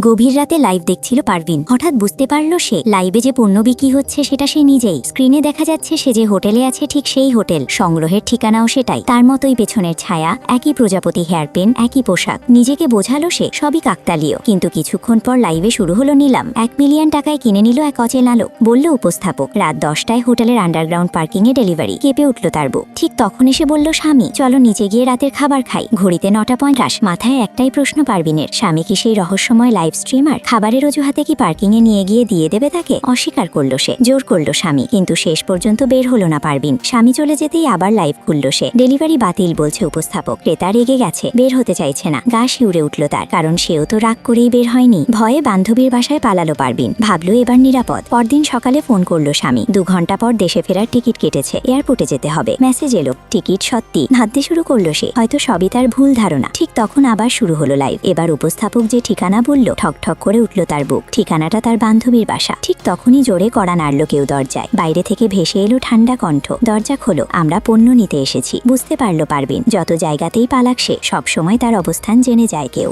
গভীর রাতে লাইভ দেখছিল পারভিন। হঠাৎ বুঝতে পারল সে লাইভে যে পণ্য বিক্রি হচ্ছে সেটা সে নিজেই। স্ক্রিনে দেখা যাচ্ছে সে যে হোটেলে আছে ঠিক সেই হোটেল, সংগ্রহের ঠিকানাও সেটাই। তার মতোই পেছনের ছায়া, একই প্রজাপতি হেয়ারপিন, একই পোশাক। নিজেকে বোঝালো সে সবই কাকতালীয়। কিন্তু কিছুক্ষণ পর লাইভে শুরু হলো নিলাম। 1 মিলিয়ন টাকায় কিনে নিল এক অচেনা লোক, বলল উপস্থাপক। রাত 10টায় হোটেলের আন্ডারগ্রাউন্ড পার্কিং এ ডেলিভারি। কেঁপে উঠল তার বুক। ঠিক তখন এসে বলল স্বামী, চলো নিচে গিয়ে রাতের খাবার খাই। ঘড়িতে 9:50। মাথায় একটাই প্রশ্ন পারভিনের, স্বামী কি সেই রহস্যময় লাইভ স্ট্রিমার? খাবারের অজুহাতে কি পার্কিং এ নিয়ে গিয়ে দিয়ে দেবে তাকে? অস্বীকার করল সে, জোর করল স্বামী, কিন্তু শেষ পর্যন্ত বের হলো না পারভিন। স্বামী চলে যেতেই আবার লাইভ খুলল সে। ডেলিভারি বাতিল বলছে উপস্থাপক। ক্রেতা রেগে গেছে, বের হতে চাইছে না। গা শিউরে উঠল তার, কারণ সেও তো রাগ করেই বের হয়নি। ভয়ে বান্ধবীর বাসায় পালালো পারভিন। ভাবলো এবার নিরাপদ। পরদিন সকালে ফোন করলো স্বামী। 2 ঘন্টা পর দেশে ফেরার টিকিট কেটেছে, এয়ারপোর্টে যেতে হবে। মেসেজ এলো, টিকিট সত্যি। ভাবতে শুরু করলো সে, হয়তো সবই তার ভুল ধারণা। ঠিক তখন আবার শুরু হলো লাইভ। এবার উপস্থাপক যে ঠিকানা বলল, ঠক ঠক করে উঠল তার বুক। ঠিকানাটা তার বান্ধবীর বাসা। ঠিক তখনই জোরে কড়া নাড়ল কেউ দরজায়। বাইরে থেকে ভেসে এলো ঠান্ডা কণ্ঠ, দরজা খোলো, আমরা পণ্য নিতে এসেছি। বুঝতে পারলো পারভিন, যত জায়গাতেই পালাক সে, সবসময় তার অবস্থান জেনে যায় কেউ।